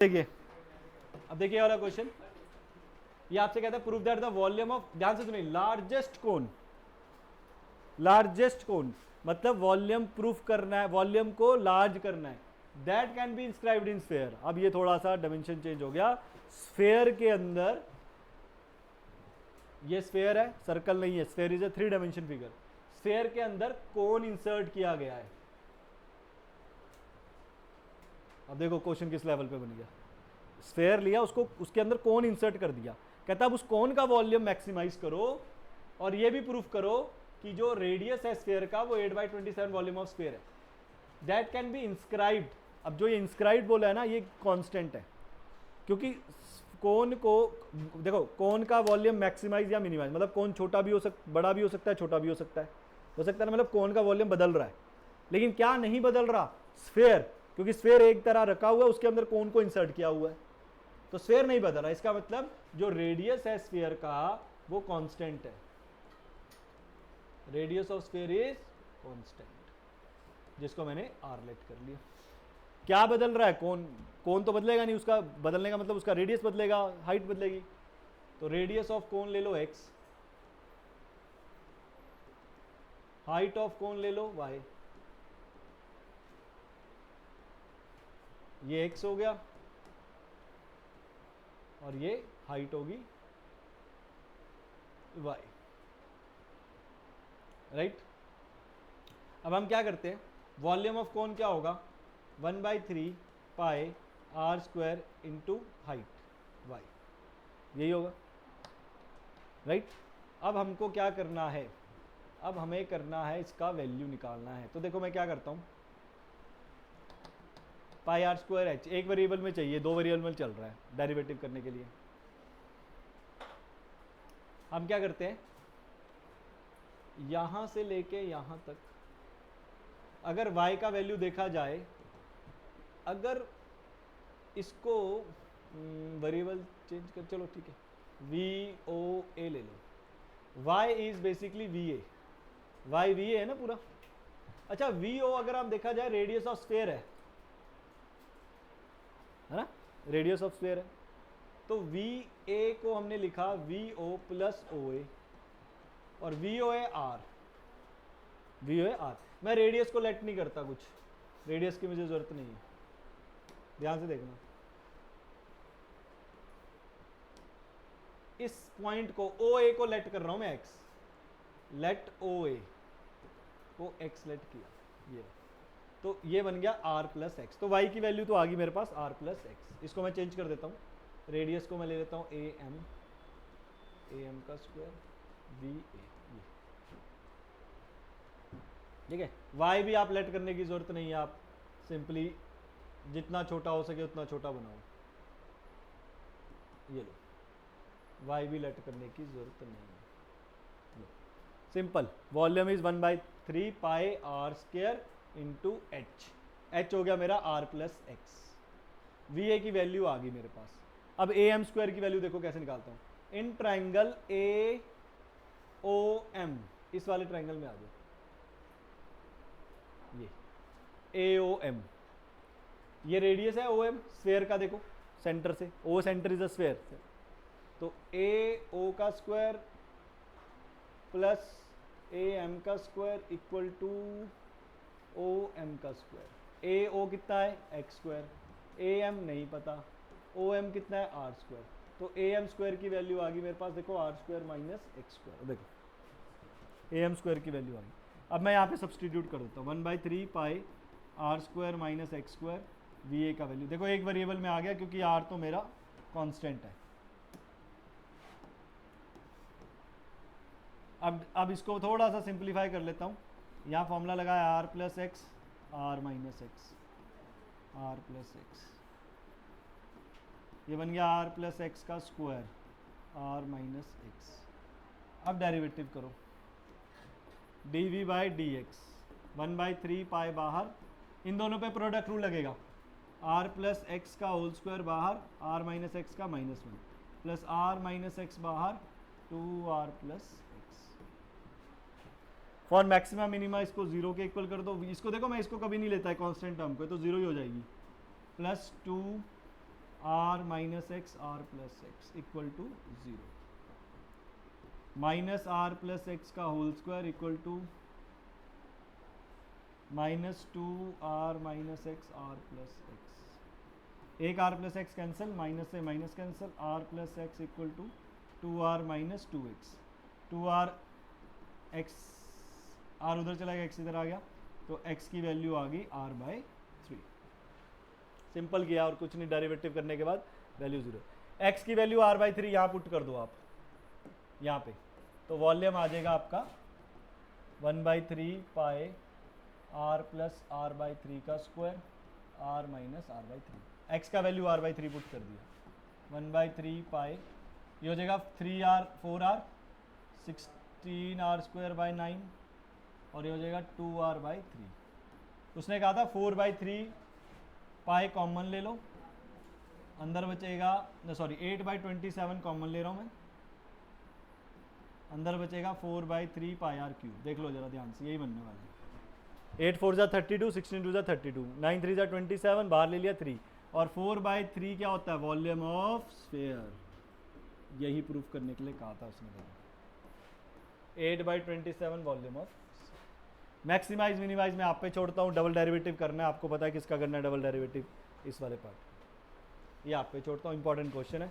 देखिए, अब देखिए वाला क्वेश्चन, ये आपसे कहता है prove that the volume of, ध्यान से सुनिए, लार्जेस्ट कोन मतलब वॉल्यूम प्रूफ करना है, वॉल्यूम को लार्ज करना है, that can be inscribed in sphere. अब ये थोड़ा सा डायमेंशन चेंज हो गया, स्फेयर के अंदर, ये स्फेयर है, सर्कल नहीं है, sphere is a 3 dimension figure, sphere के अंदर कोन इंसर्ट किया गया है। अब देखो क्वेश्चन किस लेवल पे बन गया, स्फेयर लिया, उसको उसके अंदर कोन इंसर्ट कर दिया, कहता अब उस कोन का वॉल्यूम मैक्सिमाइज करो और ये भी प्रूफ करो कि जो रेडियस है स्फेयर का वो 8/27 वॉल्यूम ऑफ स्फेयर है, दैट कैन बी इंस्क्राइब्ड। अब जो ये इंस्क्राइब्ड बोला है ना, ये कांस्टेंट है, क्योंकि कोन को देखो, कोन का वॉल्यूम मैक्सिमाइज या मिनिमाइज, मतलब कोन छोटा भी हो सकता, बड़ा भी हो सकता है, छोटा भी हो सकता है ना, मतलब कोन का वॉल्यूम बदल रहा है, लेकिन क्या नहीं बदल रहा, स्फेयर, क्योंकि स्फेयर एक तरह रखा हुआ है, उसके अंदर कोन को इंसर्ट किया हुआ है, तो स्फेयर नहीं बदल रहा। इसका मतलब जो रेडियस है स्फेयर का वो कांस्टेंट है, radius of sphere is constant, जिसको मैंने आर लेट कर लिया। क्या बदल रहा है, कोन, कोन तो बदलेगा नहीं, उसका बदलने का मतलब उसका रेडियस बदलेगा, हाइट बदलेगी, तो रेडियस ऑफ कोन ले लो x, हाइट ऑफ कोन ले लो y, ये x हो गया और ये हाइट होगी y, राइट। अब हम क्या करते हैं, वॉल्यूम ऑफ कोन क्या होगा, 1/3 pi are square into height y, यही होगा, राइट। अब हमको क्या करना है, अब हमें करना है इसका वैल्यू निकालना है, तो देखो मैं क्या करता हूं, पाई आर स्क्वायर एच, एक वेरिएबल में चाहिए, 2 वेरिएबल में चल रहा है डेरिवेटिव करने के लिए। हम क्या करते हैं, यहां से लेके यहां तक, अगर y का वैल्यू देखा जाए, अगर इसको वेरिएबल चेंज कर, चलो ठीक है, वी ओ ए ले लो, y is basically V A, why V A है ना पूरा। अच्छा, वी ओ अगर आप देखा जाए रेडियस ऑफ स्फेयर है ना, रेडियस ऑफ स्फेयर है, तो वी ए को हमने लिखा V O plus O A, और V O A R, V O A R. मैं रेडियस को लेट नहीं करता कुछ, रेडियस की मुझे जरूरत नहीं है, ध्यान से देखना, इस पॉइंट को ओ ए को लेट कर रहा हूं मैं, एक्स लेट ओ ए को एक्स लेट किया, ये तो ये बन गया r प्लस एक्स, तो y की वैल्यू तो आ गई मेरे पास r प्लस एक्स। इसको मैं चेंज कर देता हूँ, रेडियस को मैं ले लेता हूँ ए एम का स्क्वायर वी ए, ठीक है। y भी आप लेट करने की जरूरत नहीं है, आप सिंपली जितना छोटा हो सके उतना छोटा बनाओ, ये लो, y भी लेट करने की जरूरत नहीं है, simple. Volume is 1/3 pi are square into H हो गया मेरा r plus X, V A की वैल्यू आ गई मेरे पास। अब ए एम स्क्वायर की वैल्यू देखो कैसे निकालता हूं, in triangle A O M, इस वाले ट्राइंगल में आ जाओ, ये ए ओ एम, ये रेडियस है ओ एम स्फेयर का, देखो सेंटर से, O centre is a sphere, तो ए ओ का स्क्वायर प्लस ए एम का square equal to O M का स्क्वायर। ए ओ कितना है, एक्स स्क्वायर, ए एम नहीं पता, ओ एम कितना है, आर स्क्वायर, तो ए एम स्क्वायर की वैल्यू आ गई मेरे पास, देखो R square minus x square, देखो ए एम स्क्वायर की वैल्यू आ गई। अब मैं यहाँ पे सब्सटीट्यूट कर देता हूँ, 1/3 pi are square minus x square, V a का वैल्यू देखो एक वेरिएबल में आ गया, क्योंकि आर तो मेरा कॉन्स्टेंट है। अब इसको थोड़ा सा सिंप्लीफाई कर लेता हूँ, यहाँ फॉर्मूला लगाया R plus X, R minus x, are plus X, ये बन गया आर प्लस एक्स का स्क्वायर, आर माइनस एक्स। अब डेरिवेटिव करो, D V by D X, 1/3 pi बाहर, इन दोनों पे प्रोडक्ट रूल लगेगा, आर प्लस एक्स का होल स्क्वायर बाहर, आर माइनस एक्स का -1 प्लस आर माइनस एक्स बाहर, 2r plus X. For maximum minima इसको 0 के इक्वल कर दो, इसको देखो मैं इसको कभी नहीं लेता है कांस्टेंट टर्म को, तो 0 ही हो जाएगी, plus 2 r minus x are plus x equal to 0, minus r plus x का whole square equal to minus 2r minus x are plus x, एक r plus x cancel, minus से minus cancel, r plus x equal to 2r minus 2x, 2r x, r उधर चला गया, x इधर आ गया, तो x की value आ गई r/3। सिंपल किया और कुछ नहीं, डेरिवेटिव करने के बाद वैल्यू 0, x की वैल्यू r/3 यहाँ पुट कर दो आप यहाँ पे, तो वॉल्यूम आ जाएगा आपका 1/3 पाए r प्लस r/3 का square r minus r/3, x का वैल्यू r/3 पुट कर दिया, 1/3 पाए, ये हो जाएगा 3r 4r 16r square by 9 और ये हो जाएगा 2r/3। उसने कहा था 4/3 पाए कॉमन ले लो, अंदर बचेगा, सॉरी 8/27 कॉमन ले रहा हूँ मैं, अंदर बचेगा 4/3 पाई r क्यूब। देख लो जरा ध्यान से, यही बनने वाला है। 8 4 = 32, 16 2 = 32, 9 3 = 27, बाहर ले लिया 3, और 4/3 क्या होता है, वॉल्यूम ऑफ स्फीयर। यही प्रूफ करने के लिए कहा था उसने, 8/27 वॉल्यूम ऑफ। मैक्सिमाइज मिनिमाइज मैं आप पे छोड़ता हूँ, डबल डेरिवेटिव करना है, आपको पता है किसका करना है डबल डेरिवेटिव, इस वाले पार्ट, ये आप पे छोड़ता हूँ, इंपॉर्टेंट क्वेश्चन है।